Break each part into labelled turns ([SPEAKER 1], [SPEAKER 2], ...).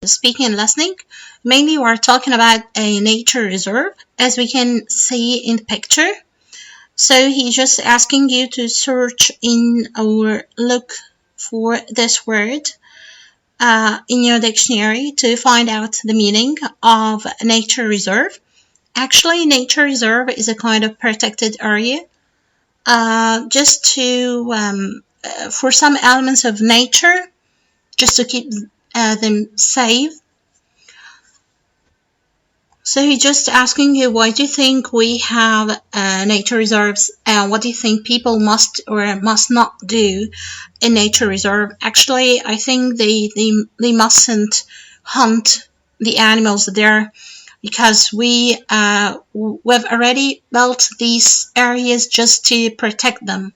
[SPEAKER 1] speaking and listening. Mainly we're talking about a nature reserve, as we can see in the picture. So he's just asking you to search in or look for this word in your dictionary to find out the meaning of nature reserve. Actually, nature reserve is a kind of protected area just to for some elements of nature, just to keep them safe. So he's just asking you, why do you think we have nature reserves, and what do you think people must or must not do in nature reserve? Actually, I think they mustn't hunt the animals there, because we've already built these areas just to protect them.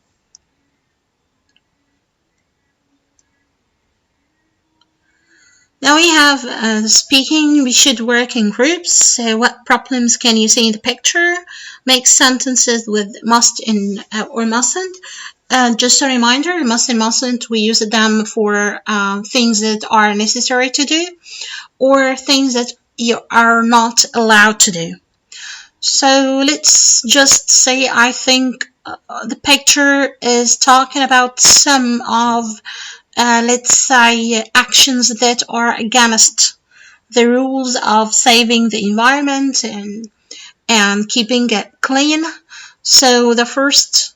[SPEAKER 1] Now we have speaking. We should work in groups. So what problems can you see in the picture? Make sentences with must in or mustn't. Just a reminder, must and mustn't, we use them for things that are necessary to do, or things that you are not allowed to do. So let's just say I think the picture is talking about some of let's say actions that are against the rules of saving the environment and keeping it clean. So the first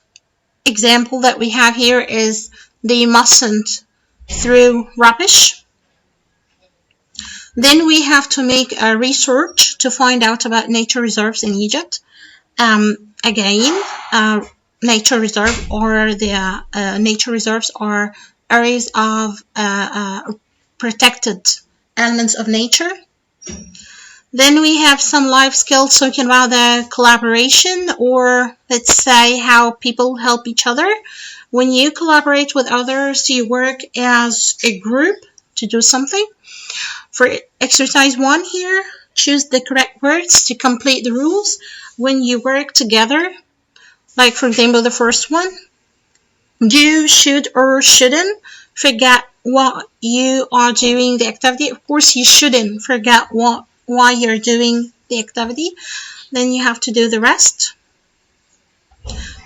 [SPEAKER 1] example that we have here is they mustn't throw rubbish. Then we have to make a research to find out about nature reserves in Egypt. Again, nature reserve or the nature reserves are areas of protected elements of nature. Then we have some life skills talking about the collaboration, or let's say how people help each other. When you collaborate with others, you work as a group to do something. For exercise 1 here, choose the correct words to complete the rules. When you work together, like for example the first one, you should or shouldn't forget what you are doing the activity. Of course, you shouldn't forget why you're doing the activity. Then you have to do the rest.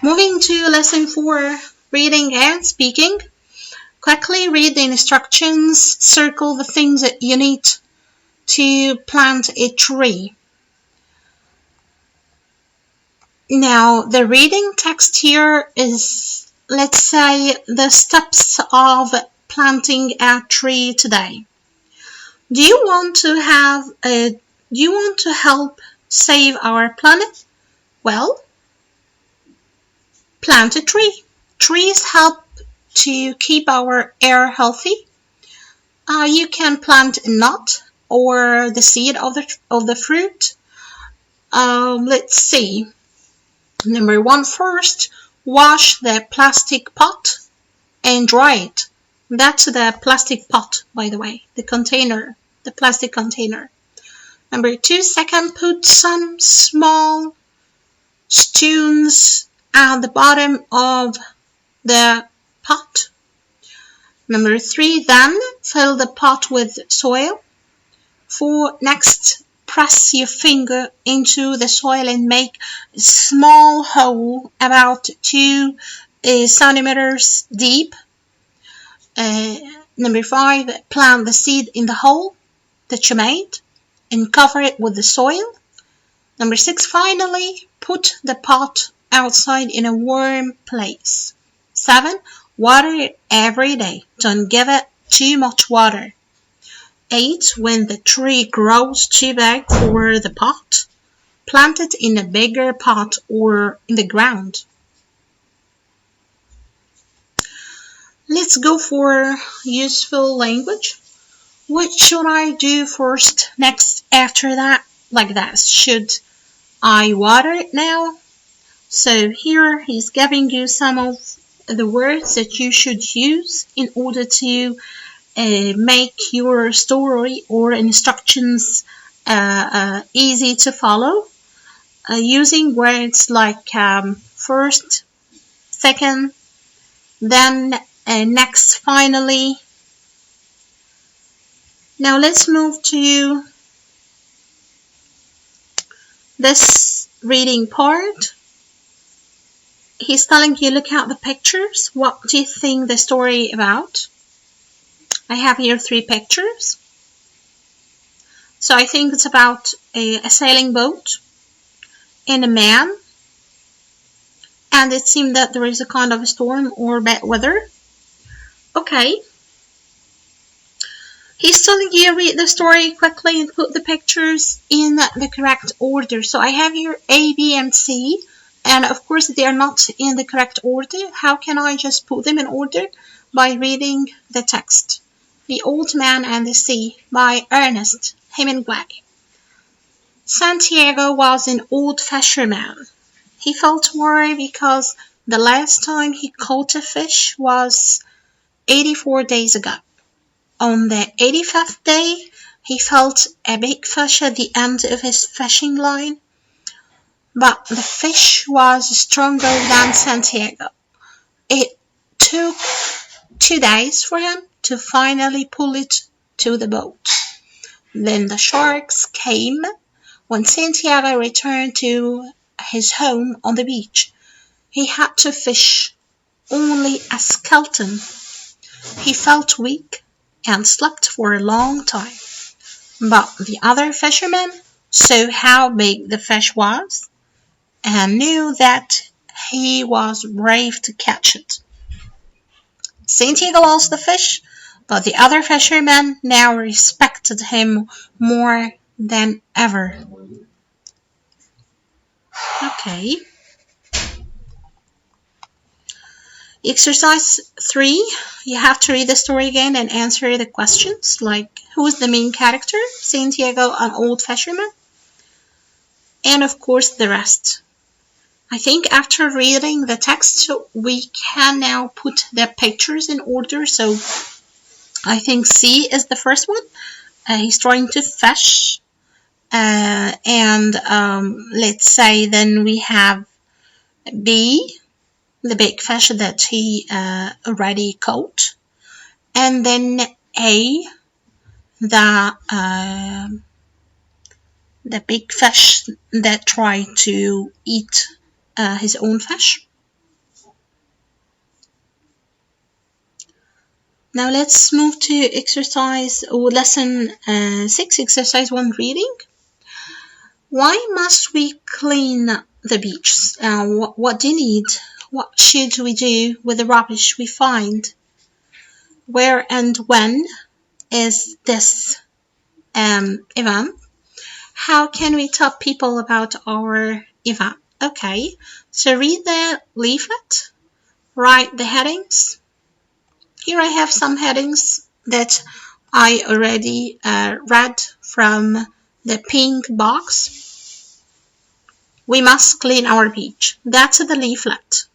[SPEAKER 1] Moving to lesson 4, reading and speaking. Quickly read the instructions. Circle the things that you need to plant a tree. Now, the reading text here is, let's say, the steps of planting a tree today. Do you want to help save our planet? Well, plant a tree. Trees help to keep our air healthy. You can plant a nut or the seed of the fruit. Let's see. Number 1, first, wash the plastic pot and dry it. That's the plastic pot, by the way, the container, the plastic container. Number 2, second, put some small stones at the bottom of the pot. Number 3, then fill the pot with soil. 4, next, press your finger into the soil and make a small hole about 2 centimeters deep. Number 5, plant the seed in the hole that you made and cover it with the soil. Number 6, finally, put the pot outside in a warm place. 7, water it every day. Don't give it too much water. 8, when the tree grows too big for the pot, plant it in a bigger pot or in the ground. Let's go for useful language. What should I do first, next, after that? Like that. Should I water it now? So here he's giving you some of the words that you should use in order to make your story or instructions easy to follow, using words like first, second, then, next, finally. Now let's move to this reading part. He's telling you, look at the pictures. What do you think the story about? I have here 3 pictures. So I think it's about a sailing boat and a man. And it seemed that there is a kind of a storm or bad weather. Okay. He's telling you read the story quickly and put the pictures in the correct order. So I have here A, B, and C. And of course they are not in the correct order. How can I just put them in order? By reading the text. The Old Man and the Sea by Ernest Hemingway. Santiago was an old fisherman. He felt worried because the last time he caught a fish was 84 days ago. On the 85th day, he felt a big fish at the end of his fishing line. But the fish was stronger than Santiago. It took 2 days for him to finally pull it to the boat. Then the sharks came. When Santiago returned to his home on the beach, he had to fish only a skeleton. He felt weak and slept for a long time. But the other fishermen saw how big the fish was and knew that he was brave to catch it. Santiago lost the fish, but the other fishermen now respected him more than ever. Okay. Exercise 3, you have to read the story again and answer the questions like who is the main character, Santiago, an old fisherman, and of course the rest. I think after reading the text we can now put the pictures in order. So I think C is the first one. He's trying to fish, and let's say then we have B, the big fish that he already caught, and then A, the big fish that tried to eat his own fish. Now let's move to exercise or lesson 6, exercise 1 reading. Why must we clean the beaches? What do you need? What should we do with the rubbish we find? Where and when is this event? How can we tell people about our event? Okay, so read the leaflet, write the headings. Here I have some headings that I already read from the pink box. We must clean our beach. That's the leaflet.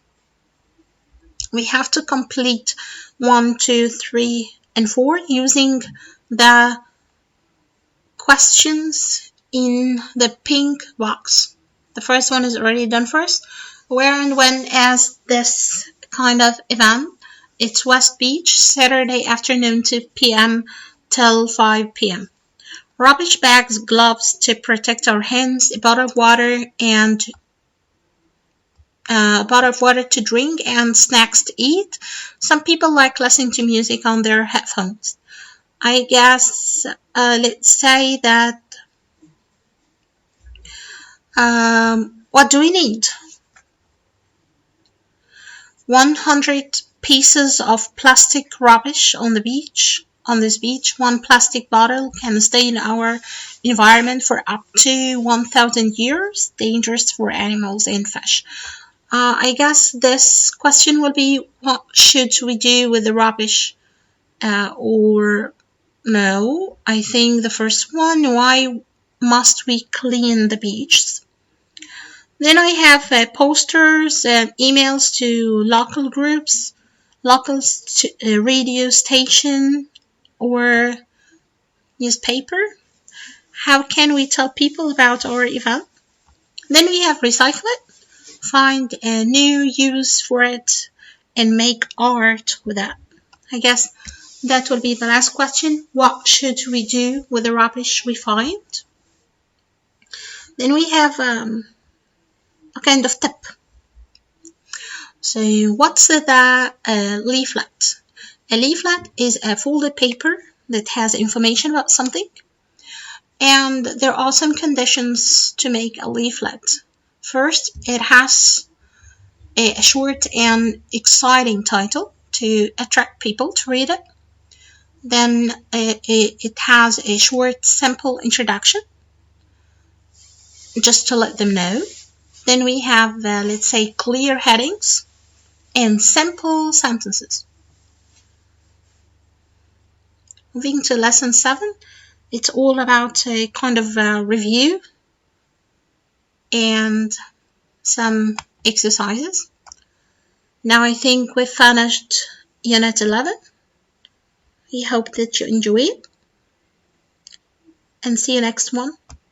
[SPEAKER 1] We have to complete 1, 2, 3, and 4 using the questions in the pink box. The first one is already done first. Where and when is this kind of event? It's West Beach, Saturday afternoon 2 p.m. till 5 p.m. Rubbish bags, gloves to protect our hands, a bottle of water to drink, and snacks to eat. Some people like listening to music on their headphones. I guess let's say that what do we need? 100 pieces of plastic rubbish on the beach. On this beach, 1 plastic bottle can stay in our environment for up to 1,000 years, dangerous for animals and fish. I guess this question will be, what should we do with the rubbish? Or no, I think the first one, why must we clean the beaches? Then I have posters and emails to local groups, local radio station, or newspaper. How can we tell people about our event? Then we have recycle it, find a new use for it, and make art with that. I guess That will be the last question. What should we do with the rubbish we find? Then we have a kind of tip. So what's the leaflet? A leaflet is a folded paper that has information about something. And there are some conditions to make a leaflet. First, it has a short and exciting title to attract people to read it. Then it has a short, simple introduction, just to let them know. Then we have, let's say, clear headings and simple sentences. Moving to lesson 7, it's all about a kind of review and some exercises. Now I think we've finished Unit 11. We hope that you enjoy it, and see you next one.